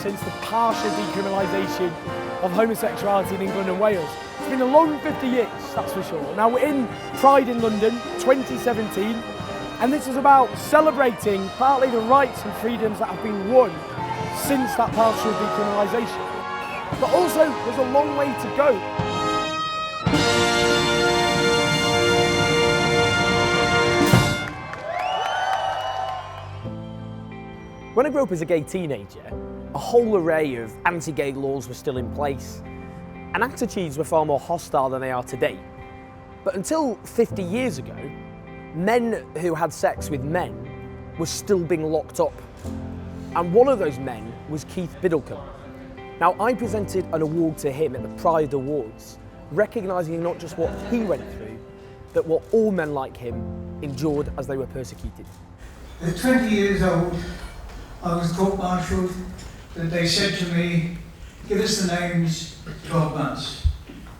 since the partial decriminalisation of homosexuality in England and Wales. It's been a long 50 years, that's for sure. Now we're in Pride in London 2017, and this is about celebrating partly the rights and freedoms that have been won since that partial decriminalisation. But also, there's a long way to go. When I grew up as a gay teenager, a whole array of anti-gay laws were still in place, and attitudes were far more hostile than they are today. But until 50 years ago, men who had sex with men were still being locked up. And one of those men was Keith Biddlecombe. Now, I presented an award to him at the Pride Awards, recognising not just what he went through, but what all men like him endured as they were persecuted. At 20 years old, I was court-martialed, and they said to me, give us the names 12 months.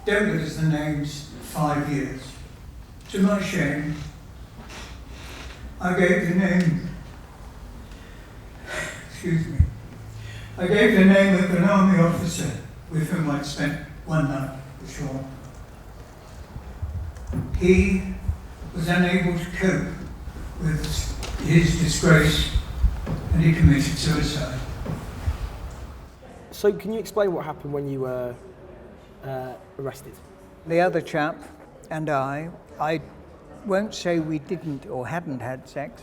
Don't give us the names 5 years. To my shame, I gave the name, I gave the name of an army officer with whom I'd spent one night ashore. He was unable to cope with his disgrace, and he committed suicide. So can you explain what happened when you were arrested? The other chap and I won't say we didn't or hadn't had sex,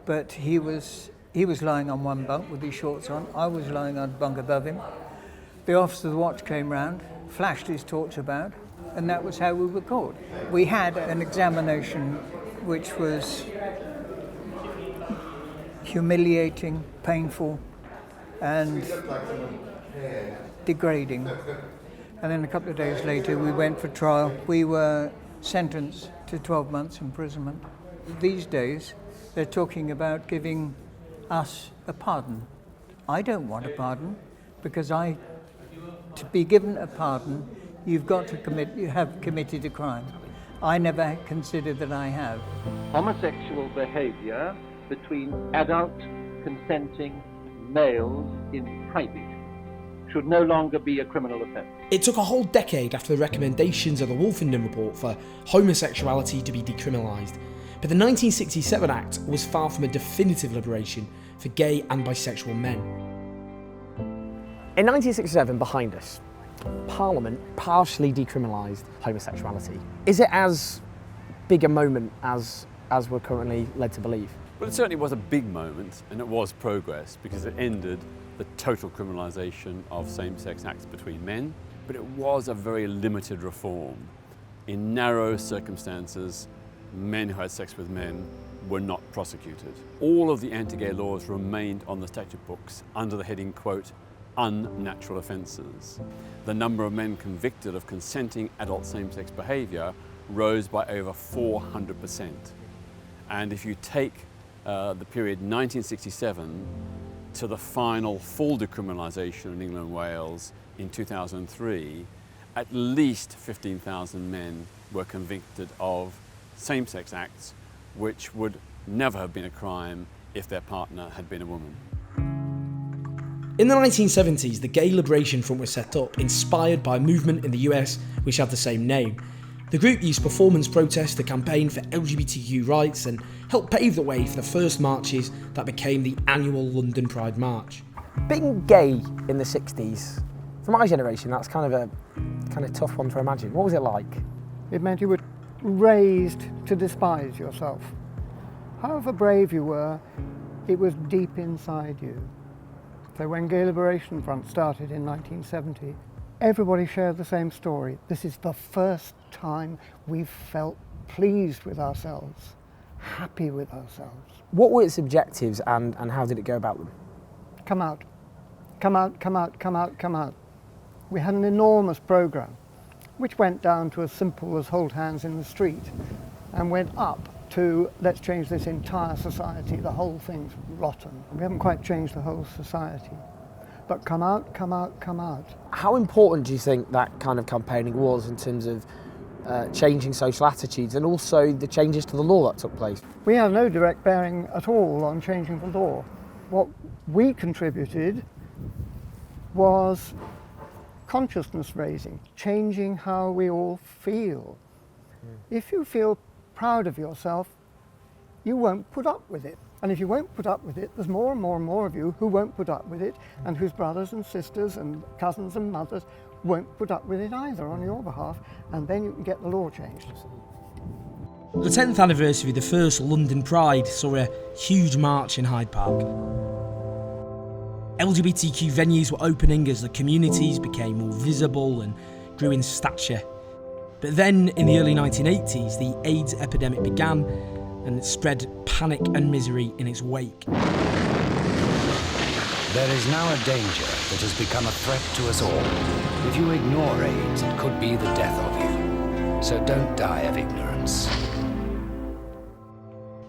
but he was lying on one bunk with his shorts on. I was lying on a bunk above him. The officer of the watch came round, flashed his torch about, and that was how we were caught. We had an examination which was humiliating, painful, and degrading. And then a couple of days later we went for trial. We were sentenced to 12 months imprisonment. These days they're talking about giving us a pardon. I don't want a pardon, because to be given a pardon, you have committed a crime. I never consider that I have. Homosexual behaviour between adult consenting males in private should no longer be a criminal offence. It took a whole decade after the recommendations of the Wolfenden Report for homosexuality to be decriminalised, but the 1967 Act was far from a definitive liberation for gay and bisexual men. In 1967, behind us, Parliament partially decriminalised homosexuality. Is it as big a moment as we're currently led to believe? Well, it certainly was a big moment, and it was progress, because it ended the total criminalisation of same-sex acts between men, but it was a very limited reform. In narrow circumstances, men who had sex with men were not prosecuted. All of the anti-gay laws remained on the statute books under the heading, quote, unnatural offences. The number of men convicted of consenting adult same-sex behaviour rose by over 400%. And if you take the period 1967 to the final full decriminalisation in England and Wales in 2003, at least 15,000 men were convicted of same-sex acts which would never have been a crime if their partner had been a woman. In the 1970s, the Gay Liberation Front was set up, inspired by a movement in the US which had the same name. The group used performance protests to campaign for LGBTQ rights and helped pave the way for the first marches that became the annual London Pride March. Being gay in the 60s, for my generation, that's kind of a tough one to imagine. What was it like? It meant you were raised to despise yourself. However brave you were, it was deep inside you. So when Gay Liberation Front started in 1970, everybody shared the same story. This is the first time we've felt pleased with ourselves, happy with ourselves. What were its objectives and how did it go about them? Come out, come out, come out, come out, come out. We had an enormous programme, which went down to as simple as hold hands in the street, and went up to let's change this entire society, the whole thing's rotten. We haven't quite changed the whole society. But come out, come out, come out. How important do you think that kind of campaigning was in terms of changing social attitudes and also the changes to the law that took place? We have no direct bearing at all on changing the law. What we contributed was consciousness raising, changing how we all feel. If you feel proud of yourself, you won't put up with it. And if you won't put up with it, there's more and more and more of you who won't put up with it, and whose brothers and sisters and cousins and mothers won't put up with it either on your behalf, and then you can get the law changed. The 10th anniversary of the first London Pride saw a huge march in Hyde Park. LGBTQ venues were opening as the communities became more visible and grew in stature. But then, in the early 1980s, the AIDS epidemic began, and it spread panic and misery in its wake. There is now a danger that has become a threat to us all. If you ignore AIDS, it could be the death of you. So don't die of ignorance.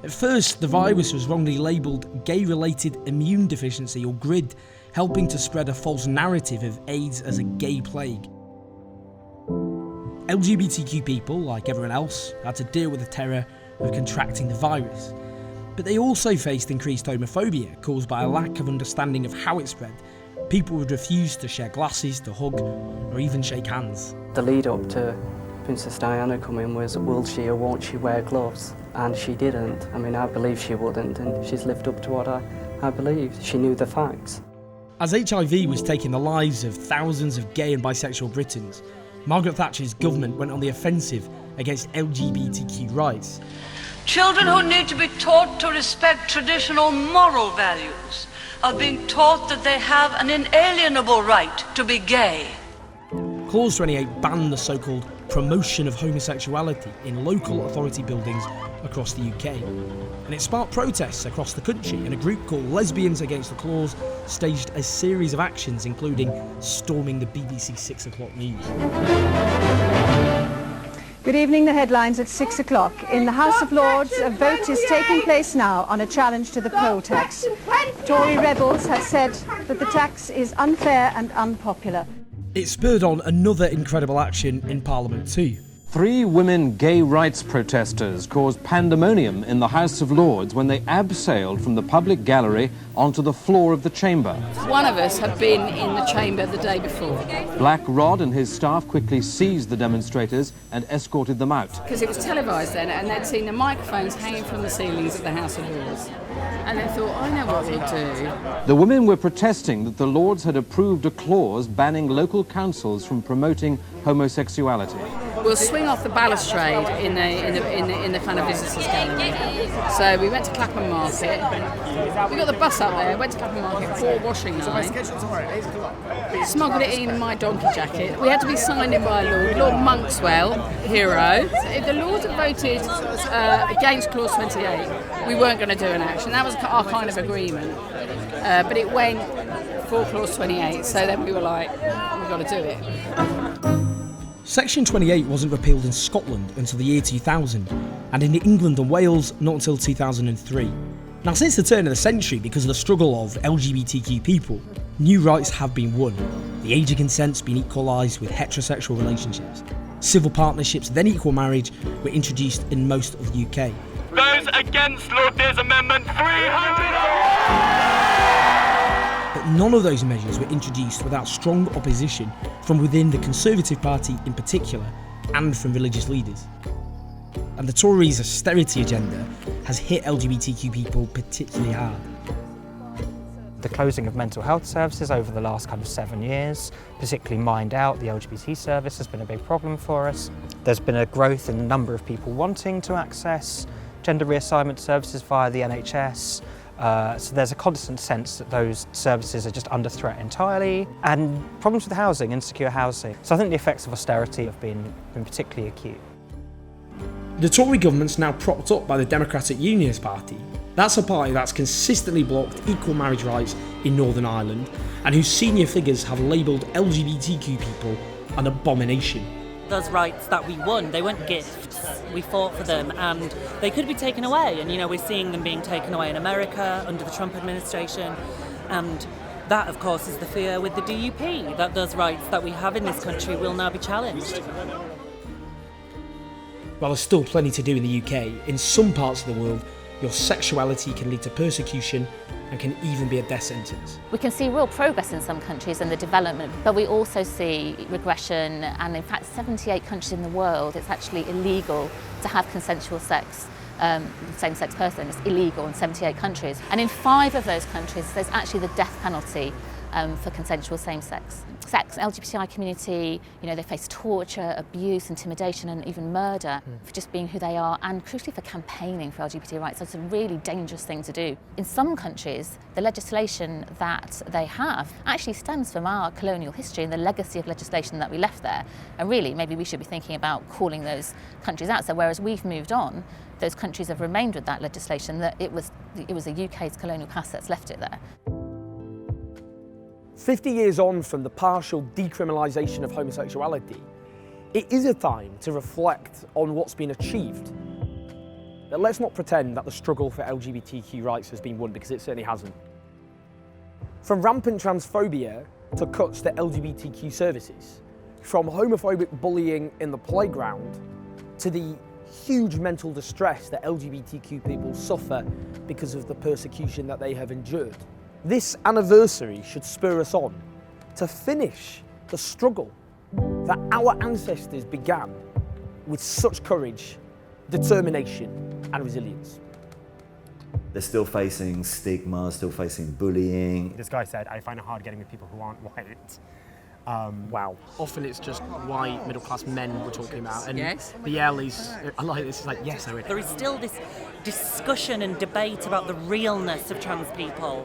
At first, the virus was wrongly labelled gay-related immune deficiency, or GRID, helping to spread a false narrative of AIDS as a gay plague. LGBTQ people, like everyone else, had to deal with the terror of contracting the virus. But they also faced increased homophobia caused by a lack of understanding of how it spread. People would refuse to share glasses, to hug, or even shake hands. The lead up to Princess Diana coming was, will she or won't she wear gloves? And she didn't. I mean, I believe she wouldn't, and she's lived up to what I believed. She knew the facts. As HIV was taking the lives of thousands of gay and bisexual Britons, Margaret Thatcher's government went on the offensive against LGBTQ rights. Children who need to be taught to respect traditional moral values are being taught that they have an inalienable right to be gay. Clause 28 banned the so-called promotion of homosexuality in local authority buildings across the UK. And it sparked protests across the country, and a group called Lesbians Against the Clause staged a series of actions, including storming the BBC 6 o'clock news. Good evening. The headlines at 6 o'clock. In the House of Lords, a vote is taking place now on a challenge to the poll tax. Tory rebels have said that the tax is unfair and unpopular. It spurred on another incredible action in Parliament too. 3 women gay rights protesters caused pandemonium in the House of Lords when they abseiled from the public gallery onto the floor of the chamber. One of us had been in the chamber the day before. Black Rod and his staff quickly seized the demonstrators and escorted them out. Because it was televised then, and they'd seen the microphones hanging from the ceilings of the House of Lords. And they thought, I know what we'll do. The women were protesting that the Lords had approved a clause banning local councils from promoting homosexuality. We'll swing off the balustrade in the kind of visitors gallery. So we went to Clapham Market. We got the bus up there, went to Clapham Market before washing line. Smuggled it in my donkey jacket. We had to be signed in by Lord Monkswell, hero. If the Lords had voted against Clause 28, we weren't going to do an action. That was our kind of agreement. But it went for Clause 28, so then we were like, we've got to do it. Section 28 wasn't repealed in Scotland until the year 2000, and in England and Wales not until 2003. Now, since the turn of the century, because of the struggle of LGBTQ people, new rights have been won. The age of consent's been equalised with heterosexual relationships. Civil partnerships, then equal marriage, were introduced in most of the UK. Those against Lord Dear's Amendment 300! But none of those measures were introduced without strong opposition from within the Conservative Party in particular, and from religious leaders. And the Tories' austerity agenda has hit LGBTQ people particularly hard. The closing of mental health services over the last kind of 7 years, particularly Mind Out, the LGBT service, has been a big problem for us. There's been a growth in the number of people wanting to access gender reassignment services via the NHS. So there's a constant sense that those services are just under threat entirely, and problems with housing, insecure housing. So I think the effects of austerity have been particularly acute. The Tory government's now propped up by the Democratic Unionist Party. That's a party that's consistently blocked equal marriage rights in Northern Ireland, and whose senior figures have labelled LGBTQ people an abomination. Those rights that we won, they weren't gifts. We fought for them and they could be taken away. And, we're seeing them being taken away in America under the Trump administration. And that, of course, is the fear with the DUP, that those rights that we have in this country will now be challenged. While there's still plenty to do in the UK, in some parts of the world, your sexuality can lead to persecution and can even be a death sentence. We can see real progress in some countries in the development, but we also see regression, and in fact 78 countries in the world it's actually illegal to have consensual sex. Same-sex person is illegal in 78 countries, and in 5 of those countries there's actually the death penalty for consensual same-sex sex. LGBTI community, they face torture, abuse, intimidation and even murder for just being who they are, and crucially for campaigning for LGBT rights. So it's a really dangerous thing to do. In some countries, the legislation that they have actually stems from our colonial history and the legacy of legislation that we left there. And really, maybe we should be thinking about calling those countries out. So whereas we've moved on, those countries have remained with that legislation, that it was the UK's colonial past that's left it there. 50 years on from the partial decriminalisation of homosexuality, it is a time to reflect on what's been achieved. But let's not pretend that the struggle for LGBTQ rights has been won, because it certainly hasn't. From rampant transphobia to cuts to LGBTQ services, from homophobic bullying in the playground to the huge mental distress that LGBTQ people suffer because of the persecution that they have endured. This anniversary should spur us on to finish the struggle that our ancestors began with such courage, determination and resilience. They're still facing stigma, still facing bullying. This guy said, I find it hard getting with people who aren't white. Wow. Often it's just white middle-class men we're talking about, and Yes. the L's are like this. It's like, yes, I would. There is still this discussion and debate about the realness of trans people.